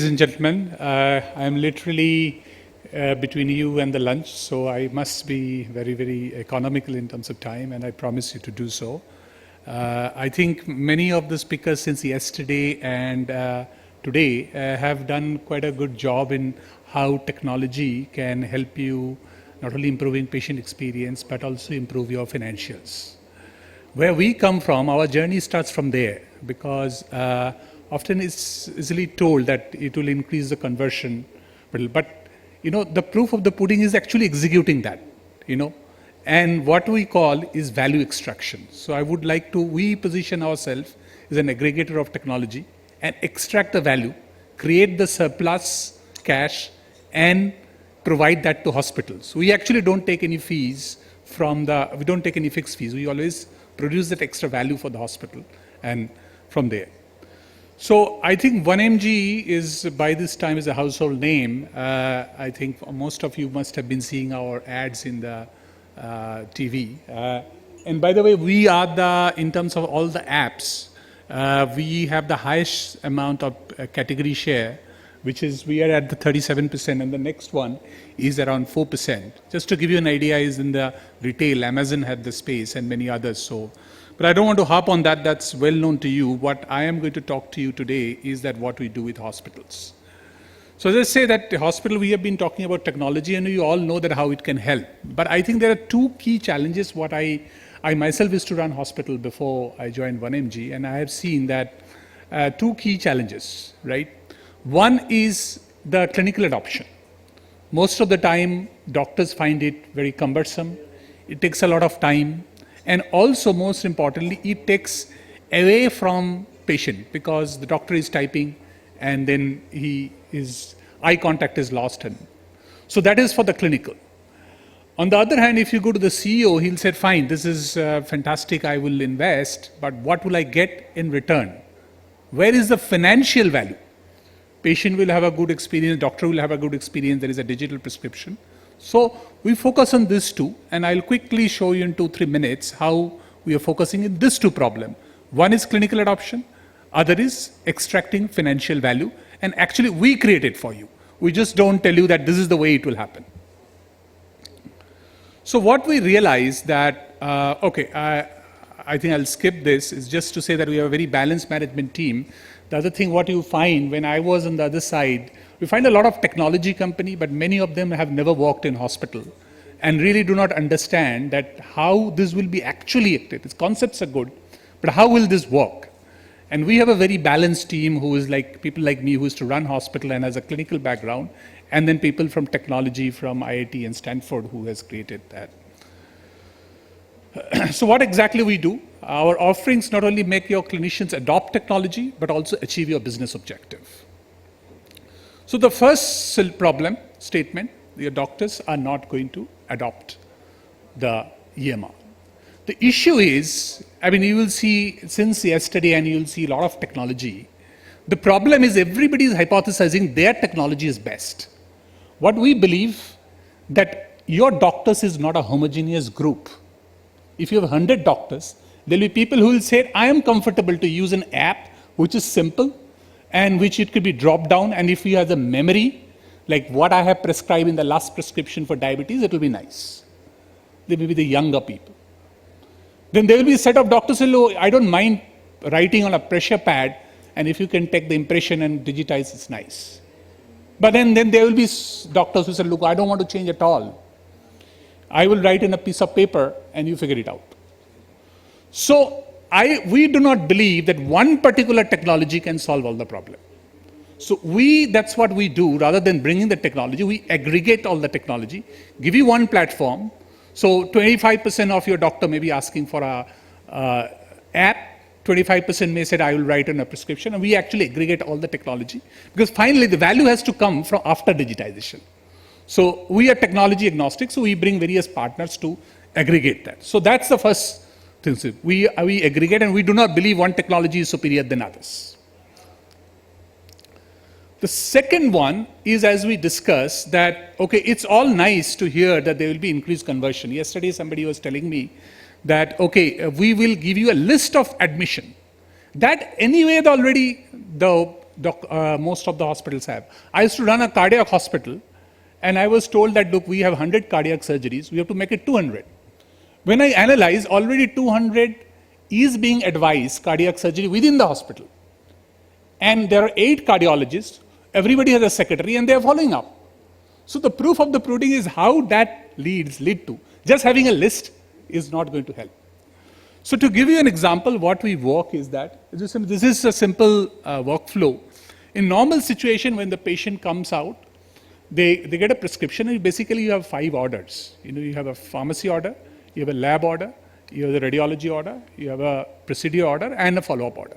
Ladies and gentlemen, I am literally between you and the lunch, so I must be very, very economical in terms of time, and I promise you to do so. I think many of the speakers since yesterday and today have done quite a good job in how technology can help you not only improving patient experience, but also improve your financials. Where we come from, our journey starts from there, because often it's easily told that it will increase the conversion, but the proof of the pudding is actually executing that, and what we call is value extraction. So I would like to, we position ourselves as an aggregator of technology and extract the value, create the surplus cash, and provide that to hospitals. We actually don't take any fees we don't take any fixed fees. We always produce that extra value for the hospital, and from there. So I think 1mg is, by this time, is a household name. I think most of you must have been seeing our ads in the TV. And by the way, we are in terms of all the apps, we have the highest amount of category share, which is, we are at the 37%, and the next one is around 4%. Just to give you an idea, is in the retail, Amazon had the space and many others. So, but I don't want to harp on that, that's well known to you. What I am going to talk to you today is that what we do with hospitals. So let's say that the hospital, we have been talking about technology, and you all know that how it can help. But I think there are two key challenges. What I myself used to run hospital before I joined 1mg, and I have seen that two key challenges, right? One is the clinical adoption. Most of the time, doctors find it very cumbersome. It takes a lot of time. And also, most importantly, it takes away from patient, because the doctor is typing and then his eye contact is lost. And so that is for the clinical. On the other hand, if you go to the CEO, he'll say, fine, this is fantastic, I will invest, but what will I get in return? Where is the financial value? Patient will have a good experience, doctor will have a good experience, there is a digital prescription. So we focus on these two, and I'll quickly show you in 2-3 minutes how we are focusing in these two problems. One is clinical adoption, other is extracting financial value, and actually we create it for you. We just don't tell you that this is the way it will happen. So what we realize that, I think I'll skip this, is just to say that we have a very balanced management team. The other thing, what you find when I was on the other side, we find a lot of technology company, but many of them have never worked in hospital and really do not understand that how this will be actually acted. Its concepts are good, but how will this work? And we have a very balanced team who is like people like me who is to run hospital and has a clinical background, and then people from technology from IIT and Stanford who has created that. So what exactly we do? Our offerings not only make your clinicians adopt technology, but also achieve your business objective. So the first problem statement, your doctors are not going to adopt the EMR. The issue is, you will see since yesterday, and you will see a lot of technology. The problem is everybody is hypothesizing their technology is best. What we believe, that your doctors is not a homogeneous group. If you have 100 doctors, there will be people who will say, I am comfortable to use an app which is simple and which it could be dropped down, and if you have the memory, like what I have prescribed in the last prescription for diabetes, it will be nice. They will be the younger people. Then there will be a set of doctors who will, I don't mind writing on a pressure pad, and if you can take the impression and digitize, it's nice. But then there will be doctors who say, look, I don't want to change at all. I will write in a piece of paper and you figure it out. So we do not believe that one particular technology can solve all the problem. So that's what we do. Rather than bringing the technology, we aggregate all the technology, give you one platform. So 25% of your doctor may be asking for a app, 25% may say, I will write in a prescription, and we actually aggregate all the technology. Because finally, the value has to come from after digitization. So we are technology agnostic, so we bring various partners to aggregate that. So that's the first thing. We aggregate, and we do not believe one technology is superior than others. The second one is, as we discussed, that, it's all nice to hear that there will be increased conversion. Yesterday, somebody was telling me that, we will give you a list of admission. That anyway, the most of the hospitals have. I used to run a cardiac hospital, and I was told that, look, we have 100 cardiac surgeries, we have to make it 200. When I analyze, already 200 is being advised cardiac surgery within the hospital. And there are 8 cardiologists, everybody has a secretary, and they are following up. So the proof of the pudding is how that lead to. Just having a list is not going to help. So to give you an example, what we work is that, this is a simple workflow. In normal situation, when the patient comes out, they get a prescription, and basically you have 5 orders. You have a pharmacy order, you have a lab order, you have a radiology order, you have a procedure order, and a follow-up order,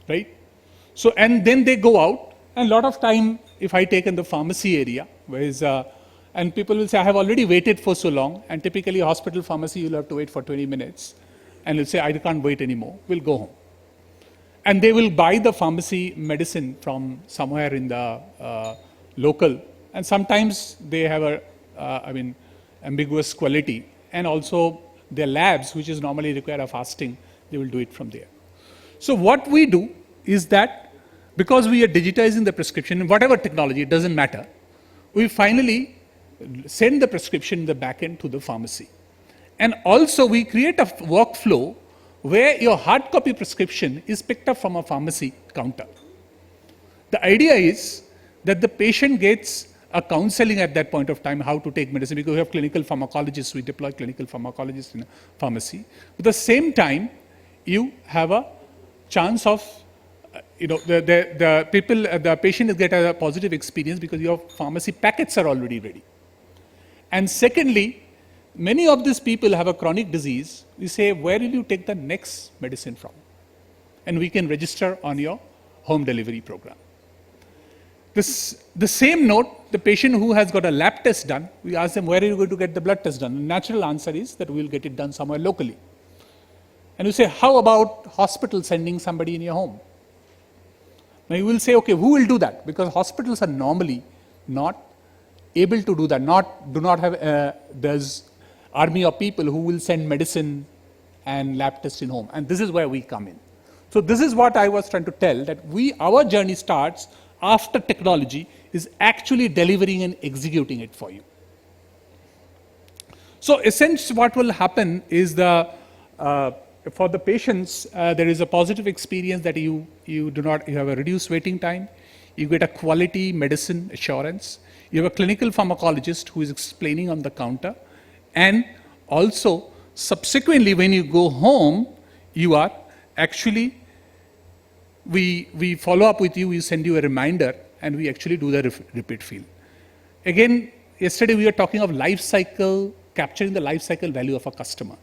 right? So, and then they go out, and a lot of time, if I take in the pharmacy area, and people will say, I have already waited for so long, and typically hospital pharmacy, you'll have to wait for 20 minutes, and you'll say, I can't wait anymore, we'll go home. And they will buy the pharmacy medicine from somewhere in the local, and sometimes they have ambiguous quality, and also their labs, which is normally require a fasting, they will do it from there. So what we do is that, because we are digitizing the prescription, in whatever technology, it doesn't matter, we finally send the prescription in the back end to the pharmacy. And also we create a workflow where your hard copy prescription is picked up from a pharmacy counter. The idea is that the patient gets a counseling at that point of time, how to take medicine, because we have clinical pharmacologists, we deploy clinical pharmacologists in a pharmacy. At the same time, you have a chance of, the patient get a positive experience because your pharmacy packets are already ready. And secondly, many of these people have a chronic disease. We say, where will you take the next medicine from? And we can register on your home delivery program. The same note, the patient who has got a lab test done, we ask them, where are you going to get the blood test done? The natural answer is that we will get it done somewhere locally. And you say, how about hospital sending somebody in your home? Now you will say, okay, who will do that? Because hospitals are normally not able to do that, do not have, there's army of people who will send medicine and lab tests in home. And this is where we come in. So this is what I was trying to tell, that our journey starts after technology is actually delivering and executing it for you. So essentially what will happen is for the patients, there is a positive experience that you have a reduced waiting time, you get a quality medicine assurance, you have a clinical pharmacologist who is explaining on the counter, and also subsequently when you go home, you are actually, we follow up with you, we send you a reminder, and we actually do the repeat fill. Again, yesterday we were talking of life cycle, capturing the life cycle value of a customer.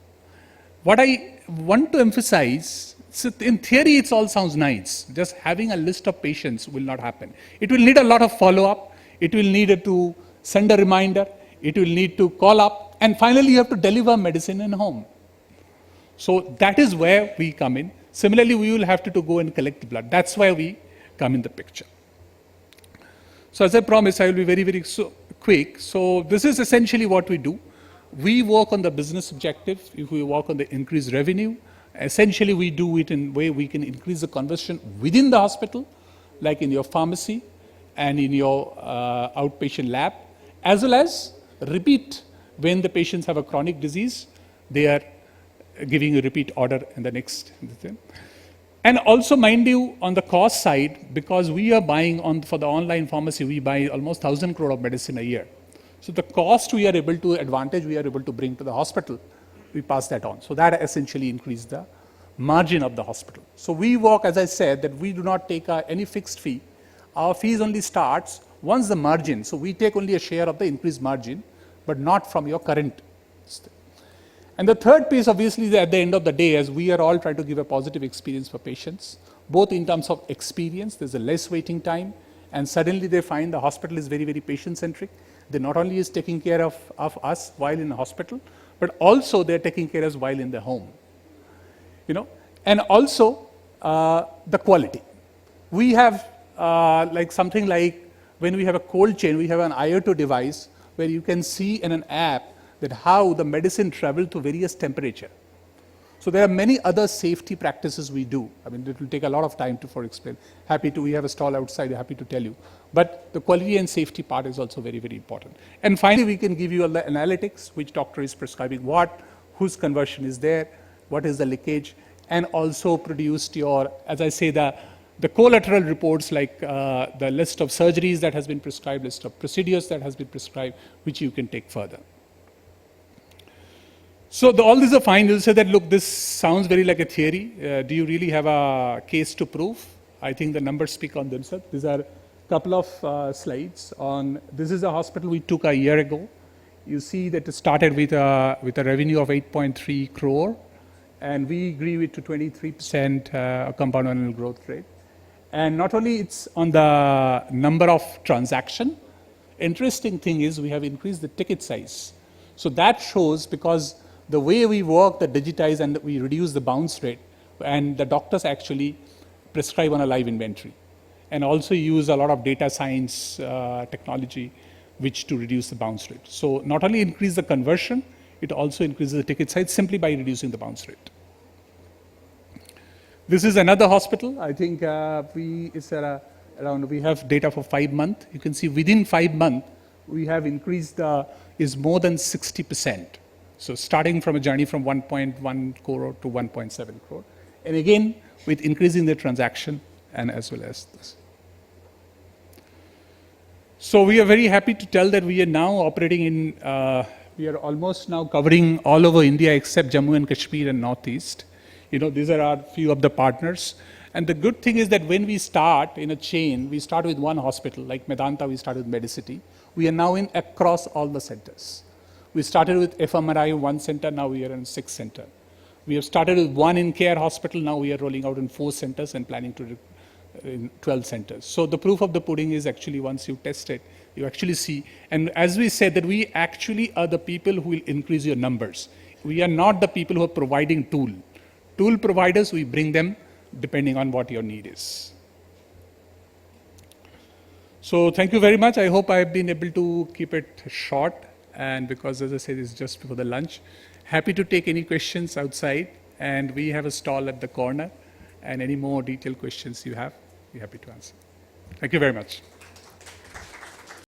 What I want to emphasize, so in theory it all sounds nice, just having a list of patients will not happen. It will need a lot of follow-up, it will need to send a reminder, it will need to call up, and finally you have to deliver medicine in home. So that is where we come in. Similarly, we will have to go and collect blood. That's why we come in the picture. So as I promised, I will be very, very quick. So this is essentially what we do. We work on the business objective. If we work on the increased revenue, essentially we do it in a way we can increase the conversion within the hospital, like in your pharmacy and in your outpatient lab, as well as repeat when the patients have a chronic disease, they are giving a repeat order in the next thing. And also, mind you, on the cost side, because we are buying for the online pharmacy, we buy almost 1,000 crore of medicine a year. So the cost we are able to bring to the hospital, we pass that on. So that essentially increases the margin of the hospital. So we work, as I said, that we do not take any fixed fee. Our fees only starts once the margin. So we take only a share of the increased margin, but not from your current. And the third piece, obviously, is at the end of the day, as we are all trying to give a positive experience for patients, both in terms of experience, there's a less waiting time, and suddenly they find the hospital is very, very patient-centric. They not only is taking care of us while in the hospital, but also they're taking care of us while in the home. And also the quality. We have something like when we have a cold chain, we have an IoT device where you can see in an app that how the medicine traveled to various temperature. So there are many other safety practices we do. I mean, it will take a lot of time for explain. We have a stall outside, happy to tell you. But the quality and safety part is also very, very important. And finally, we can give you all the analytics, which doctor is prescribing what, whose conversion is there, what is the leakage, and also produced your, as I say, the collateral reports like the list of surgeries that has been prescribed, list of procedures that has been prescribed, which you can take further. So all these are fine. You'll say that, look, this sounds very like a theory. Do you really have a case to prove? I think the numbers speak on themselves. These are a couple of slides on, this is a hospital we took a year ago. You see that it started with a revenue of 8.3 crore, and we grew it to 23% compound annual growth rate. And not only it's on the number of transaction, interesting thing is we have increased the ticket size. So that shows, because the way we work, the digitize, and we reduce the bounce rate, and the doctors actually prescribe on a live inventory, and also use a lot of data science technology, which to reduce the bounce rate. So not only increase the conversion, it also increases the ticket size simply by reducing the bounce rate. This is another hospital. I think we have data for 5 months. You can see within 5 months, we have increased is more than 60%. So starting from a journey from 1.1 crore to 1.7 crore. And again, with increasing the transaction and as well as this. So we are very happy to tell that we are now operating in, we are almost now covering all over India except Jammu and Kashmir and Northeast. You know, these are our few of the partners. And the good thing is that when we start in a chain, we start with one hospital, like Medanta, we started with Medicity. We are now in across all the centers. We started with FMRI, one center, now we are in 6 centers. We have started with one in-care hospital, now we are rolling out in 4 centers and planning to in 12 centers. So the proof of the pudding is actually once you test it, you actually see. And as we said, that we actually are the people who will increase your numbers. We are not the people who are providing tool. Tool providers, we bring them depending on what your need is. So thank you very much. I hope I have been able to keep it short. And because, as I said, it's just before the lunch. Happy to take any questions outside. And we have a stall at the corner. And any more detailed questions you have, we're happy to answer. Thank you very much.